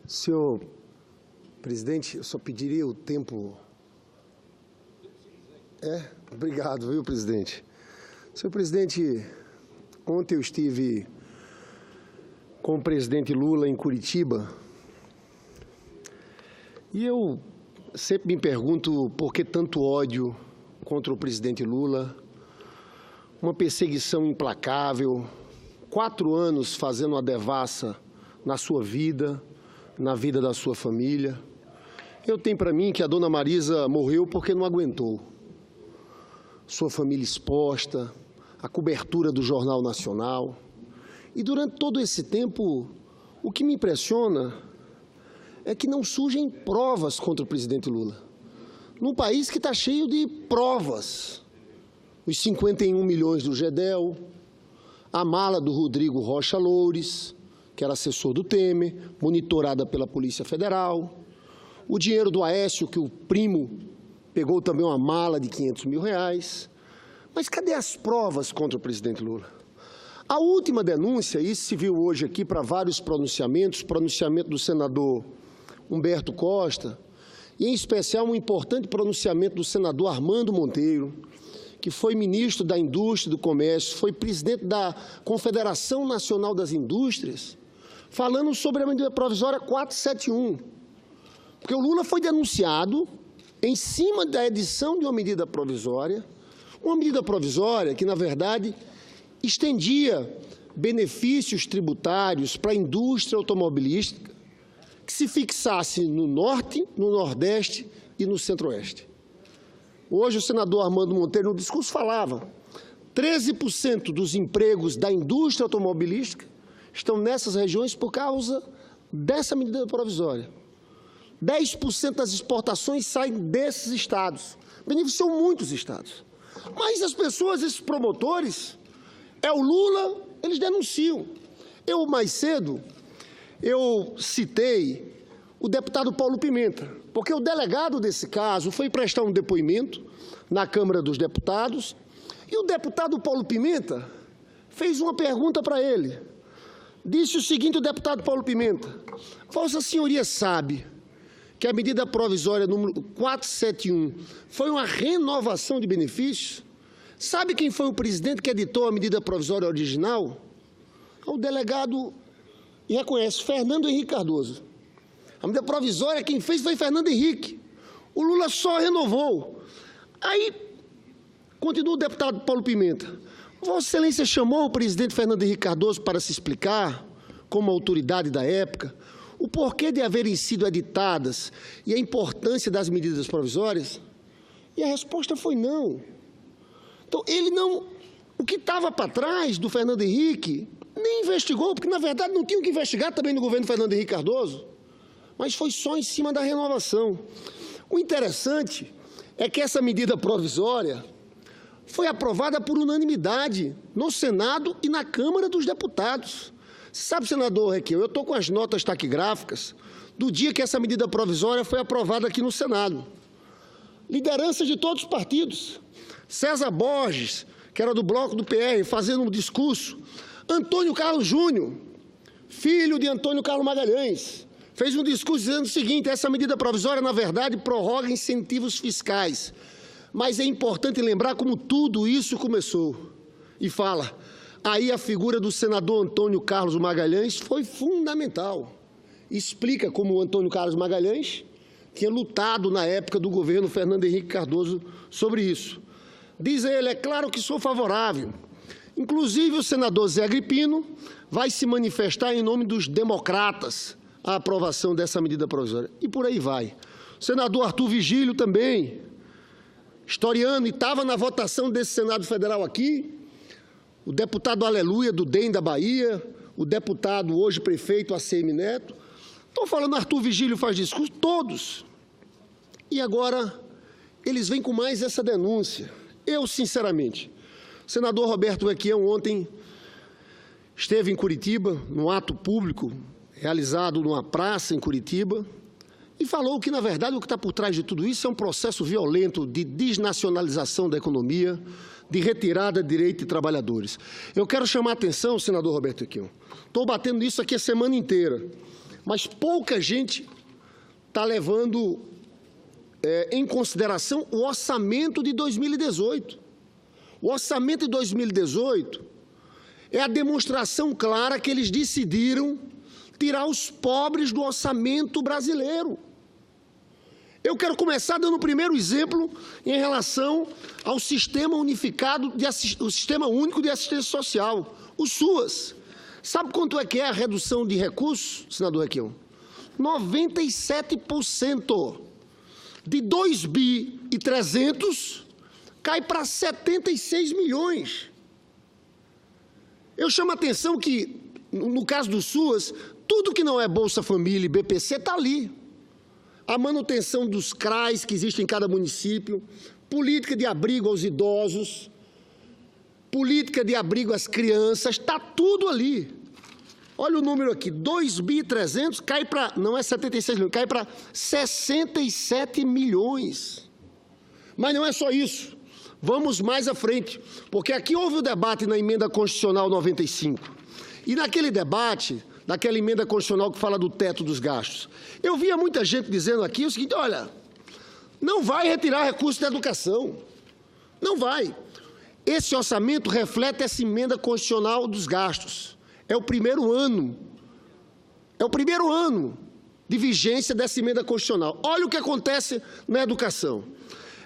Senhor presidente, eu só pediria o tempo. Obrigado, viu, presidente? Senhor presidente, ontem eu estive com o presidente Lula em Curitiba e eu sempre me pergunto por que tanto ódio contra o presidente Lula, uma perseguição implacável, 4 anos fazendo uma devassa na sua vida, na vida da sua família. Eu tenho para mim que a dona Marisa morreu porque não aguentou. Sua família exposta, a cobertura do Jornal Nacional. E durante todo esse tempo, o que me impressiona é que não surgem provas contra o presidente Lula. Num país que está cheio de provas. Os 51 milhões do Gedel, a mala do Rodrigo Rocha Loures, que era assessor do Temer, monitorada pela Polícia Federal, o dinheiro do Aécio, que o primo pegou também uma mala de R$500 mil. Mas cadê as provas contra o presidente Lula? A última denúncia, isso se viu hoje aqui para vários pronunciamentos, pronunciamento do senador Humberto Costa, e em especial um importante pronunciamento do senador Armando Monteiro, que foi ministro da Indústria e do Comércio, foi presidente da Confederação Nacional das Indústrias, falando sobre a medida provisória 471. Porque o Lula foi denunciado em cima da edição de uma medida provisória que, na verdade, estendia benefícios tributários para a indústria automobilística que se fixasse no Norte, no Nordeste e no Centro-Oeste. Hoje o senador Armando Monteiro, no discurso, falava 13% dos empregos da indústria automobilística estão nessas regiões por causa dessa medida provisória. 10% das exportações saem desses estados. Beneficiou muitos estados. Mas as pessoas, esses promotores, o Lula, eles denunciam. Mais cedo, eu citei o deputado Paulo Pimenta, porque o delegado desse caso foi prestar um depoimento na Câmara dos Deputados e o deputado Paulo Pimenta fez uma pergunta para ele. Disse o seguinte, o deputado Paulo Pimenta: Vossa Senhoria sabe que a medida provisória número 471 foi uma renovação de benefícios? Sabe quem foi o presidente que editou a medida provisória original? O delegado reconhece, Fernando Henrique Cardoso. A medida provisória quem fez foi Fernando Henrique. O Lula só renovou. Aí, continua o deputado Paulo Pimenta. Vossa Excelência chamou o presidente Fernando Henrique Cardoso para se explicar, como autoridade da época, o porquê de haverem sido editadas e a importância das medidas provisórias? E a resposta foi não. Então, ele não... O que estava para trás do Fernando Henrique nem investigou, porque, na verdade, não tinha o que investigar também no governo Fernando Henrique Cardoso, mas foi só em cima da renovação. O interessante é que essa medida provisória foi aprovada por unanimidade no Senado e na Câmara dos Deputados. Você sabe, senador Requião, eu estou com as notas taquigráficas do dia que essa medida provisória foi aprovada aqui no Senado. Lideranças de todos os partidos. César Borges, que era do bloco do PR, fazendo um discurso. Antônio Carlos Júnior, filho de Antônio Carlos Magalhães, fez um discurso dizendo o seguinte: essa medida provisória, na verdade, prorroga incentivos fiscais. Mas é importante lembrar como tudo isso começou. E fala, aí a figura do senador Antônio Carlos Magalhães foi fundamental. Explica como o Antônio Carlos Magalhães tinha lutado na época do governo Fernando Henrique Cardoso sobre isso. Diz ele, é claro que sou favorável. Inclusive o senador Zé Agripino vai se manifestar em nome dos democratas a aprovação dessa medida provisória. E por aí vai. O senador Arthur Vigílio também, historiano, e estava na votação desse Senado Federal aqui, o deputado Aleluia, do DEM da Bahia, o deputado, hoje prefeito, ACM Neto. Estou falando, Arthur Vigílio faz discurso, todos. E agora, eles vêm com mais essa denúncia. Eu, sinceramente, o senador Roberto Requião ontem esteve em Curitiba, num ato público realizado numa praça em Curitiba, e falou que, na verdade, o que está por trás de tudo isso é um processo violento de desnacionalização da economia, de retirada de direitos de trabalhadores. Eu quero chamar a atenção, senador Roberto Requião, estou batendo nisso aqui a semana inteira. mas pouca gente está levando em consideração o orçamento de 2018. O orçamento de 2018 é a demonstração clara que eles decidiram tirar os pobres do orçamento brasileiro. Eu quero começar dando o primeiro exemplo em relação ao Sistema Unificado, o Sistema Único de Assistência Social, o SUAS. Sabe quanto é que é a redução de recursos, senador Requião? 97%. De 2.300 bi, cai para 76 milhões. Eu chamo a atenção que, no caso do SUAS, tudo que não é Bolsa Família e BPC está ali. A manutenção dos CRAs que existem em cada município, política de abrigo aos idosos, política de abrigo às crianças, está tudo ali. Olha o número aqui, 2.300 cai para, não é 76 milhões, cai para 67 milhões. Mas não é só isso. Vamos mais à frente, porque aqui houve o debate na emenda constitucional 95. E naquele debate, naquela emenda constitucional que fala do teto dos gastos, eu via muita gente dizendo aqui o seguinte, olha, não vai retirar recursos da educação. Não vai. Esse orçamento reflete essa emenda constitucional dos gastos. É o primeiro ano de vigência dessa emenda constitucional. Olha o que acontece na educação.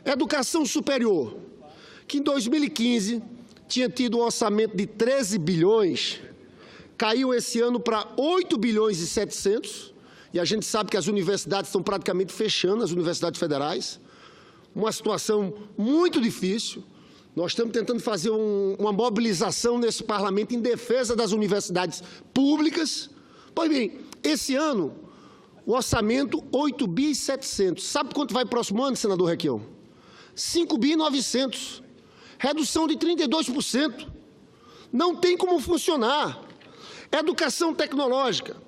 Educação superior, que em 2015 tinha tido um orçamento de 13 bilhões, caiu esse ano para 8 bilhões e 700, e a gente sabe que as universidades estão praticamente fechando, as universidades federais, uma situação muito difícil. Nós estamos tentando fazer uma mobilização nesse parlamento em defesa das universidades públicas. Pois bem, esse ano, o orçamento 8 bi e 700. Sabe quanto vai para o próximo ano, senador Requião? 5 bi e 900. Redução de 32%. Não tem como funcionar. Educação tecnológica,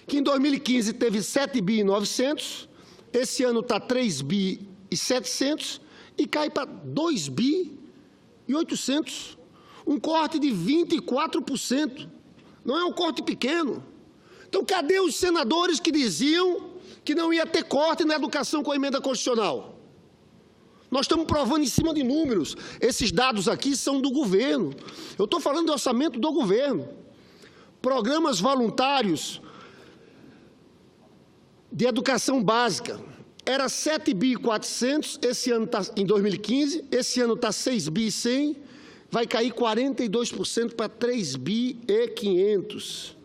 que em 2015 teve 7 bi e 900, esse ano está 3 bi e 700 e cai para 2 bi e 800, um corte de 24%. Não é um corte pequeno. Então, cadê os senadores que diziam que não ia ter corte na educação com a emenda constitucional? Nós estamos provando em cima de números. Esses dados aqui são do governo. Eu estou falando do orçamento do governo. Programas voluntários de educação básica. Era 7 bi e 400, esse ano está em 2015, esse ano está 6 bi e 100, vai cair 42% para 3 bi e 500.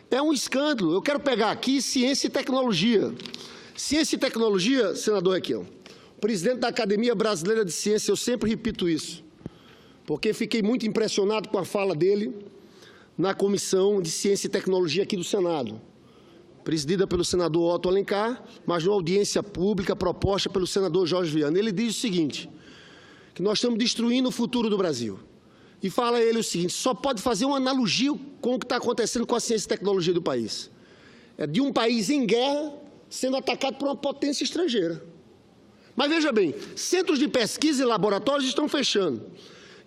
É um escândalo. Eu quero pegar aqui ciência e tecnologia. Ciência e tecnologia, senador Requião, presidente da Academia Brasileira de Ciência, eu sempre repito isso, porque fiquei muito impressionado com a fala dele na Comissão de Ciência e Tecnologia aqui do Senado, presidida pelo senador Otto Alencar, mas numa audiência pública proposta pelo senador Jorge Viana. Ele diz o seguinte, que nós estamos destruindo o futuro do Brasil. E fala ele o seguinte, só pode fazer uma analogia com o que está acontecendo com a ciência e tecnologia do país. É de um país em guerra sendo atacado por uma potência estrangeira. Mas veja bem, centros de pesquisa e laboratórios estão fechando.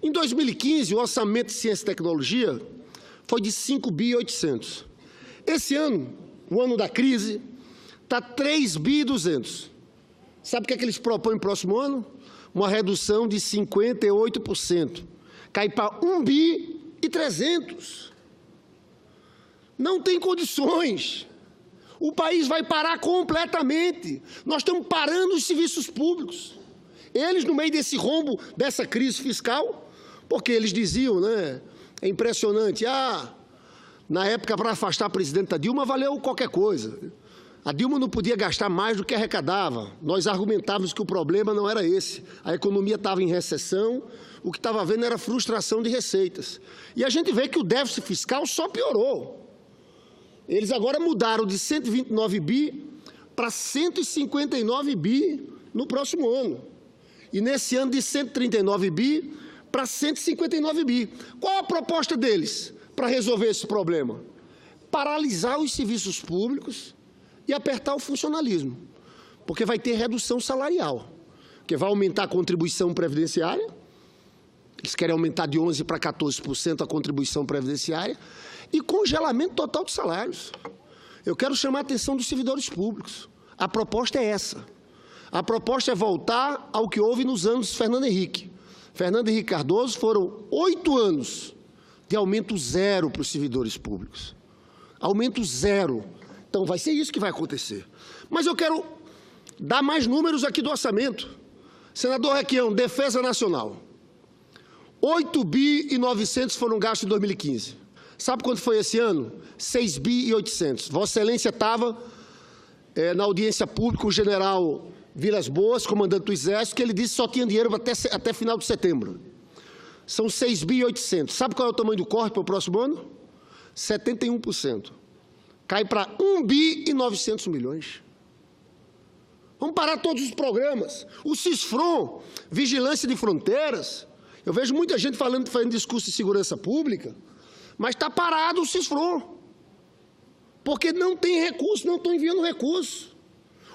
Em 2015, o orçamento de ciência e tecnologia foi de 5 bi e 800. Esse ano, o ano da crise, está 3 bi e 200. Sabe o que é que eles propõem no próximo ano? Uma redução de 58%. Cai para 1 bi e 300. Não tem condições. O país vai parar completamente. Nós estamos parando os serviços públicos. Eles, no meio desse rombo, dessa crise fiscal, porque eles diziam, né? É impressionante, na época, para afastar a presidenta Dilma, valeu qualquer coisa. A Dilma não podia gastar mais do que arrecadava. Nós argumentávamos que o problema não era esse. A economia estava em recessão, o que estava havendo era frustração de receitas. E a gente vê que o déficit fiscal só piorou. Eles agora mudaram de 129 bi para 159 bi no próximo ano. E nesse ano de 139 bi para 159 bi. Qual a proposta deles para resolver esse problema? Paralisar os serviços públicos e apertar o funcionalismo, porque vai ter redução salarial, porque vai aumentar a contribuição previdenciária, eles querem aumentar de 11% para 14% a contribuição previdenciária, e congelamento total de salários. Eu quero chamar a atenção dos servidores públicos. A proposta é essa. A proposta é voltar ao que houve nos anos de Fernando Henrique. Fernando Henrique Cardoso foram 8 anos de aumento zero para os servidores públicos. Aumento zero. Então, vai ser isso que vai acontecer. Mas eu quero dar mais números aqui do orçamento. Senador Requião, Defesa Nacional. 8 bi e 900 foram gastos em 2015. Sabe quanto foi esse ano? 6 bi e 800. Vossa Excelência estava na audiência pública, o general Vilas Boas, comandante do Exército, que ele disse que só tinha dinheiro até final de setembro. São 6 bi e 800. Sabe qual é o tamanho do corte para o próximo ano? 71%. Cai para 1 bi e 900 milhões. Vamos parar todos os programas. O CISFRON, Vigilância de Fronteiras. Eu vejo muita gente fazendo discurso de segurança pública, mas está parado o CISFRON. Porque não tem recurso, não estão enviando recurso.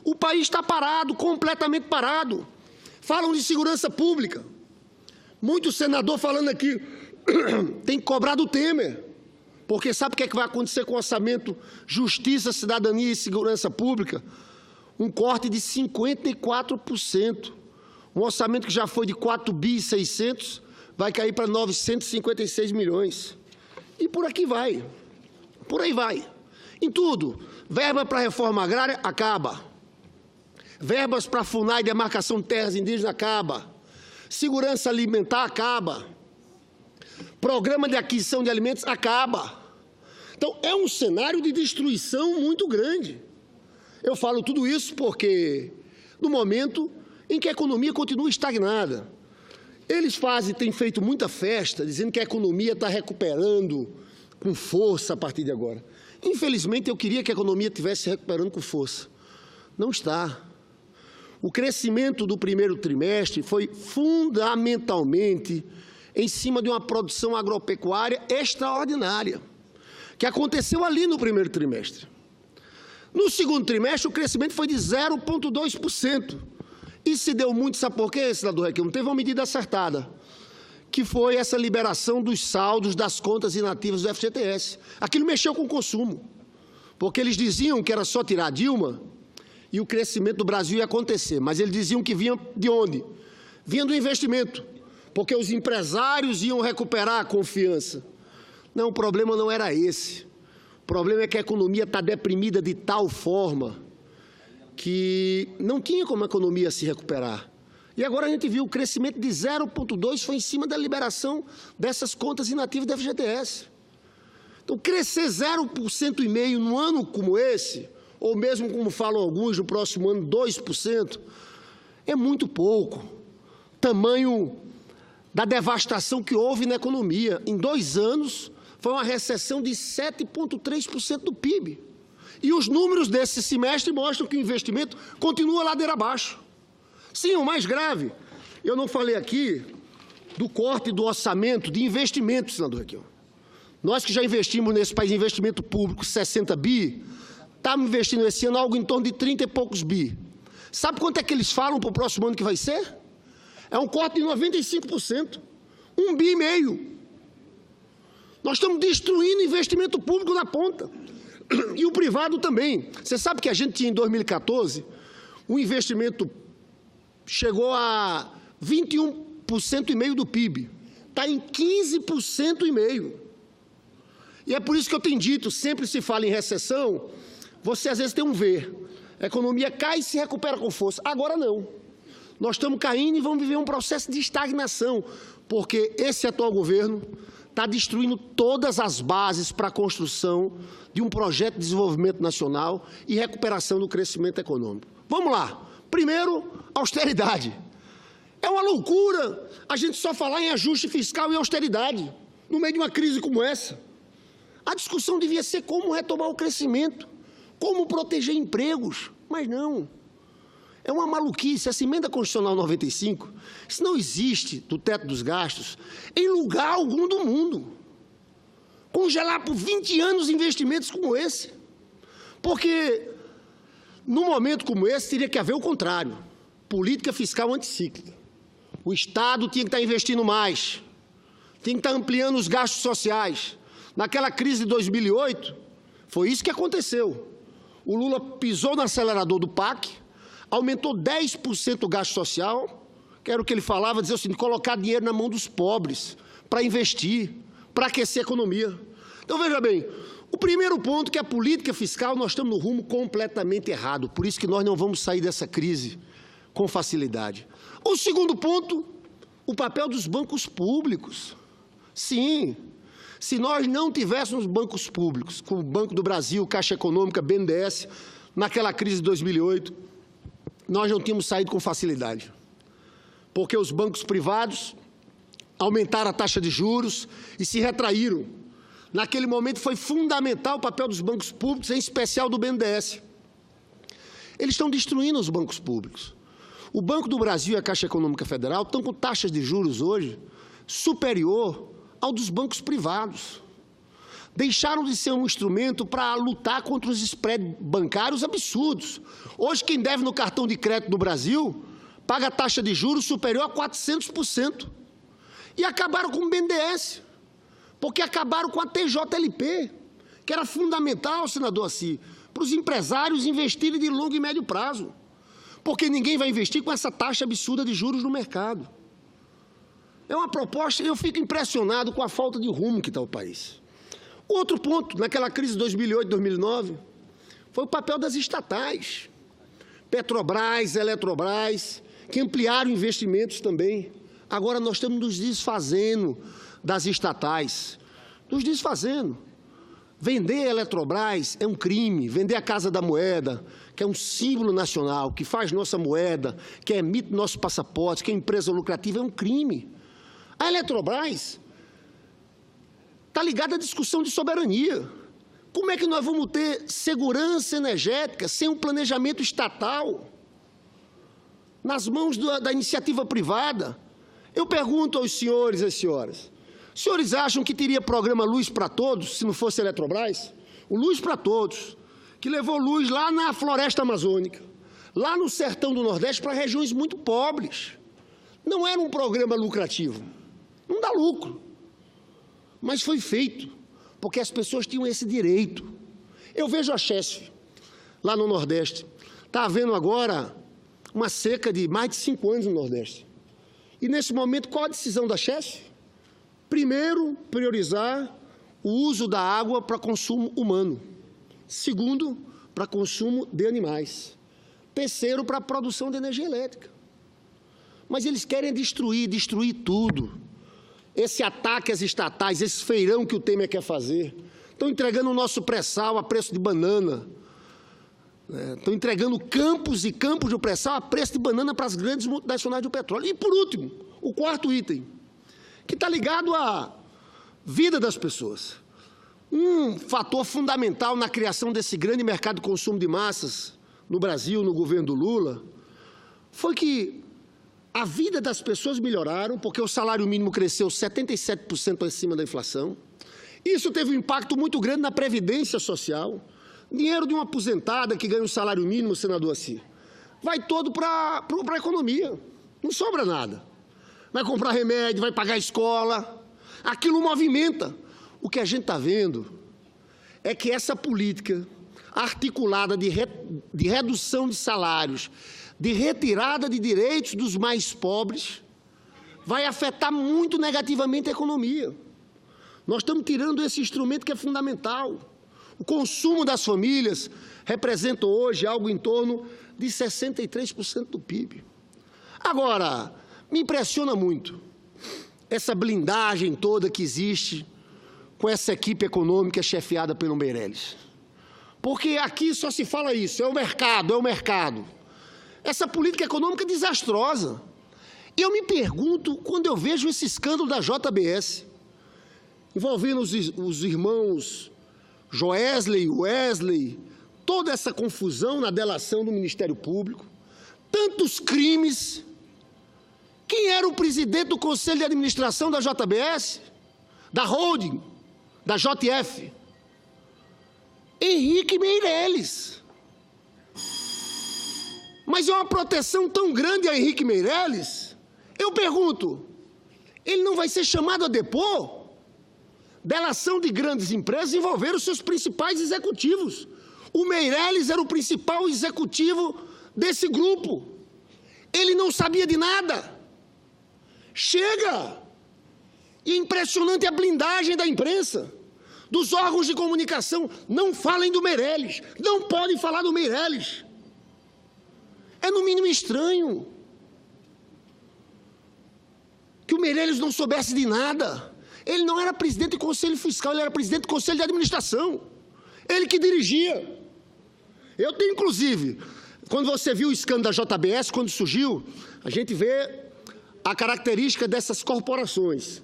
O país está parado, completamente parado. Falam de segurança pública. Muito senador falando aqui, tem que cobrar do Temer. Porque sabe o que vai acontecer com o orçamento Justiça, Cidadania e Segurança Pública? Um corte de 54%. Um orçamento que já foi de 4 bi e 600, vai cair para 956 milhões. E por aqui vai. Por aí vai. Em tudo. Verba para a reforma agrária, acaba. Verbas para a FUNAI, demarcação de terras indígenas, acaba. Segurança alimentar, acaba. Programa de aquisição de alimentos, acaba. Então, é um cenário de destruição muito grande. Eu falo tudo isso porque, no momento em que a economia continua estagnada, eles têm feito muita festa, dizendo que a economia está recuperando com força a partir de agora. Infelizmente, eu queria que a economia estivesse recuperando com força. Não está. O crescimento do primeiro trimestre foi fundamentalmente em cima de uma produção agropecuária extraordinária, que aconteceu ali no primeiro trimestre. No segundo trimestre, o crescimento foi de 0,2%. E se deu muito, sabe por quê, senador Requião? Não teve uma medida acertada, que foi essa liberação dos saldos das contas inativas do FGTS. Aquilo mexeu com o consumo, porque eles diziam que era só tirar a Dilma e o crescimento do Brasil ia acontecer, mas eles diziam que vinha de onde? Vinha do investimento, porque os empresários iam recuperar a confiança. Não, o problema não era esse. O problema é que a economia está deprimida de tal forma que não tinha como a economia se recuperar. E agora a gente viu o crescimento de 0,2% foi em cima da liberação dessas contas inativas da FGTS. Então, crescer 0,5% num ano como esse, ou mesmo como falam alguns, no próximo ano 2%, é muito pouco. Tamanho da devastação que houve na economia. Em 2 anos, foi uma recessão de 7,3% do PIB. E os números desse semestre mostram que o investimento continua ladeira abaixo. Sim, o mais grave, eu não falei aqui do corte do orçamento de investimento, senador Requião. Nós que já investimos nesse país em investimento público 60 bi, estamos investindo esse ano algo em torno de 30 e poucos bi. Sabe quanto é que eles falam para o próximo ano que vai ser? É um corte de 95%. 1,5 bi. Nós estamos destruindo investimento público na ponta. E o privado também. Você sabe que a gente tinha em 2014, o investimento chegou a 21,5% do PIB. Está em 15,5%. E é por isso que eu tenho dito, sempre se fala em recessão, você às vezes tem um ver. A economia cai e se recupera com força. Agora não. Nós estamos caindo e vamos viver um processo de estagnação, porque esse atual governo está destruindo todas as bases para a construção de um projeto de desenvolvimento nacional e recuperação do crescimento econômico. Vamos lá. Primeiro, austeridade. É uma loucura a gente só falar em ajuste fiscal e austeridade no meio de uma crise como essa. A discussão devia ser como retomar o crescimento, como proteger empregos, mas não. É uma maluquice. Essa emenda constitucional 95, isso não existe do teto dos gastos em lugar algum do mundo. Congelar por 20 anos investimentos como esse. Porque, num momento como esse, teria que haver o contrário. Política fiscal anticíclica. O Estado tinha que estar investindo mais. Tinha que estar ampliando os gastos sociais. Naquela crise de 2008, foi isso que aconteceu. O Lula pisou no acelerador do PAC, aumentou 10% o gasto social, que era o que ele falava, dizer assim, colocar dinheiro na mão dos pobres, para investir, para aquecer a economia. Então, veja bem, o primeiro ponto que a política fiscal, nós estamos no rumo completamente errado, por isso que nós não vamos sair dessa crise com facilidade. O segundo ponto, o papel dos bancos públicos. Sim, se nós não tivéssemos bancos públicos, como o Banco do Brasil, Caixa Econômica, BNDES, naquela crise de 2008, nós não tínhamos saído com facilidade, porque os bancos privados aumentaram a taxa de juros e se retraíram. Naquele momento foi fundamental o papel dos bancos públicos, em especial do BNDES. Eles estão destruindo os bancos públicos. O Banco do Brasil e a Caixa Econômica Federal estão com taxas de juros hoje superior ao dos bancos privados. Deixaram de ser um instrumento para lutar contra os spreads bancários absurdos. Hoje, quem deve no cartão de crédito do Brasil paga taxa de juros superior a 400%. E acabaram com o BNDES, porque acabaram com a TJLP, que era fundamental, senador Assis, para os empresários investirem de longo e médio prazo, porque ninguém vai investir com essa taxa absurda de juros no mercado. É uma proposta, eu fico impressionado com a falta de rumo que está o país. Outro ponto, naquela crise de 2008, 2009, foi o papel das estatais. Petrobras, Eletrobras, que ampliaram investimentos também. Agora nós estamos nos desfazendo das estatais. Nos desfazendo. Vender a Eletrobras é um crime, vender a Casa da Moeda, que é um símbolo nacional, que faz nossa moeda, que emite nosso passaporte, que é empresa lucrativa, é um crime. A Eletrobras está ligada à discussão de soberania. Como é que nós vamos ter segurança energética sem um planejamento estatal nas mãos da iniciativa privada? Eu pergunto aos senhores e às senhoras, os senhores acham que teria programa Luz para Todos se não fosse a Eletrobras? O Luz para Todos, que levou luz lá na floresta amazônica, lá no sertão do Nordeste, para regiões muito pobres. Não era um programa lucrativo, não dá lucro, mas foi feito, porque as pessoas tinham esse direito. Eu vejo a Chesf, lá no Nordeste, está havendo agora uma seca de mais de 5 anos no Nordeste. E, nesse momento, qual a decisão da Chesf? Primeiro, priorizar o uso da água para consumo humano. Segundo, para consumo de animais. Terceiro, para a produção de energia elétrica. Mas eles querem destruir tudo. Esse ataque às estatais, esse feirão que o Temer quer fazer. Estão entregando o nosso pré-sal a preço de banana. Estão entregando campos e campos de pré-sal a preço de banana para as grandes multinacionais do petróleo. E, por último, o quarto item, que está ligado à vida das pessoas. Um fator fundamental na criação desse grande mercado de consumo de massas no Brasil, no governo do Lula, foi que a vida das pessoas melhoraram, porque o salário mínimo cresceu 77% acima da inflação. Isso teve um impacto muito grande na previdência social. Dinheiro de uma aposentada que ganha um salário mínimo, senador Assis, vai todo para a economia. Não sobra nada. Vai comprar remédio, vai pagar a escola. Aquilo movimenta. O que a gente está vendo é que essa política articulada de redução de salários, de retirada de direitos dos mais pobres, vai afetar muito negativamente a economia. Nós estamos tirando esse instrumento que é fundamental. O consumo das famílias representa hoje algo em torno de 63% do PIB. Agora, me impressiona muito essa blindagem toda que existe com essa equipe econômica chefiada pelo Meirelles. Porque aqui só se fala isso, é o mercado, é o mercado. Essa política econômica é desastrosa. E eu me pergunto, quando eu vejo esse escândalo da JBS, envolvendo os irmãos Joesley, Wesley, toda essa confusão na delação do Ministério Público, tantos crimes. Quem era o presidente do Conselho de Administração da JBS, da Holding, da JF? Henrique Meirelles. Mas é uma proteção tão grande a Henrique Meirelles, eu pergunto, ele não vai ser chamado a depor? Delação de grandes empresas envolveram os seus principais executivos. O Meirelles era o principal executivo desse grupo. Ele não sabia de nada. Chega! E é impressionante a blindagem da imprensa, dos órgãos de comunicação. Não falem do Meirelles. Não podem falar do Meirelles. É no mínimo estranho que o Meirelles não soubesse de nada. Ele não era presidente do Conselho Fiscal, ele era presidente do Conselho de Administração. Ele que dirigia. Eu tenho, inclusive, quando você viu o escândalo da JBS, quando surgiu, a gente vê a característica dessas corporações.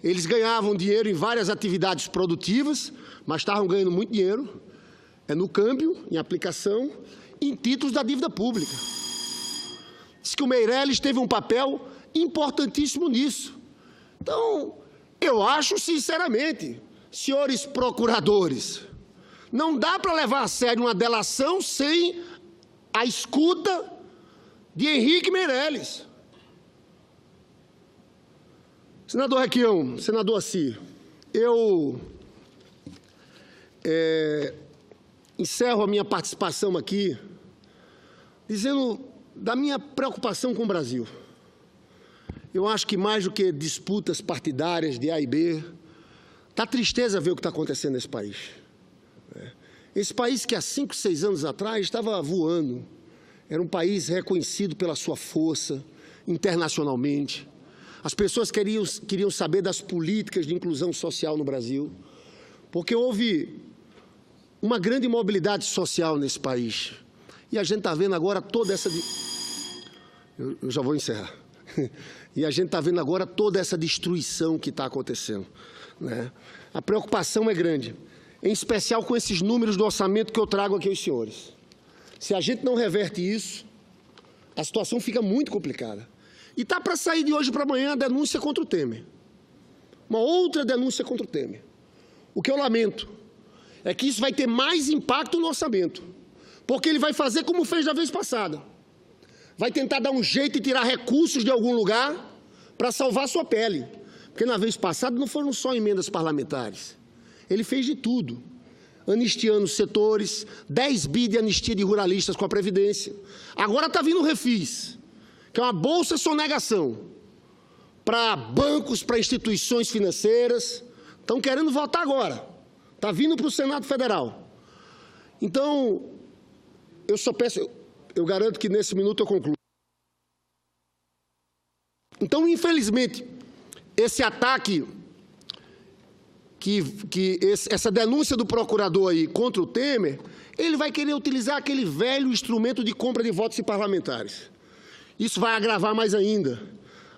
Eles ganhavam dinheiro em várias atividades produtivas, mas estavam ganhando muito dinheiro no câmbio, em aplicação, em títulos da dívida pública. Diz que o Meirelles teve um papel importantíssimo nisso. Então, eu acho, sinceramente, senhores procuradores, não dá para levar a sério uma delação sem a escuta de Henrique Meirelles. Senador Requião, senador Assi, eu encerro a minha participação aqui dizendo da minha preocupação com o Brasil. Eu acho que mais do que disputas partidárias de A e B, dá tristeza ver o que está acontecendo nesse país. Esse país que há 5, 6 anos atrás estava voando, era um país reconhecido pela sua força internacionalmente. As pessoas queriam saber das políticas de inclusão social no Brasil, porque houve uma grande mobilidade social nesse país. E a gente está vendo agora toda essa... Eu já vou encerrar. E a gente está vendo agora toda essa destruição que está acontecendo, né? A preocupação é grande, em especial com esses números do orçamento que eu trago aqui aos senhores. Se a gente não reverte isso, a situação fica muito complicada. E está para sair de hoje para amanhã a denúncia contra o Temer. Uma outra denúncia contra o Temer. O que eu lamento é que isso vai ter mais impacto no orçamento, porque ele vai fazer como fez da vez passada. Vai tentar dar um jeito e tirar recursos de algum lugar para salvar sua pele. Porque na vez passada não foram só emendas parlamentares. Ele fez de tudo. Anistiando os setores, 10 bi de anistia de ruralistas com a Previdência. Agora está vindo o refis, que é uma bolsa sonegação para bancos, para instituições financeiras. Estão querendo votar agora. Está vindo para o Senado Federal. Então, eu só peço... Eu garanto que nesse minuto eu concluo. Então, infelizmente, esse ataque, essa denúncia do procurador aí contra o Temer, ele vai querer utilizar aquele velho instrumento de compra de votos de parlamentares. Isso vai agravar mais ainda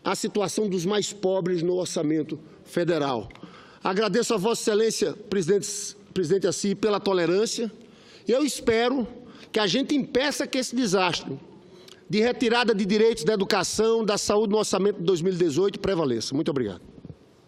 a situação dos mais pobres no orçamento federal. Agradeço a Vossa Excelência, presidente Assi, pela tolerância. E eu espero que a gente impeça que esse desastre de retirada de direitos da educação, da saúde no orçamento de 2018 prevaleça. Muito obrigado.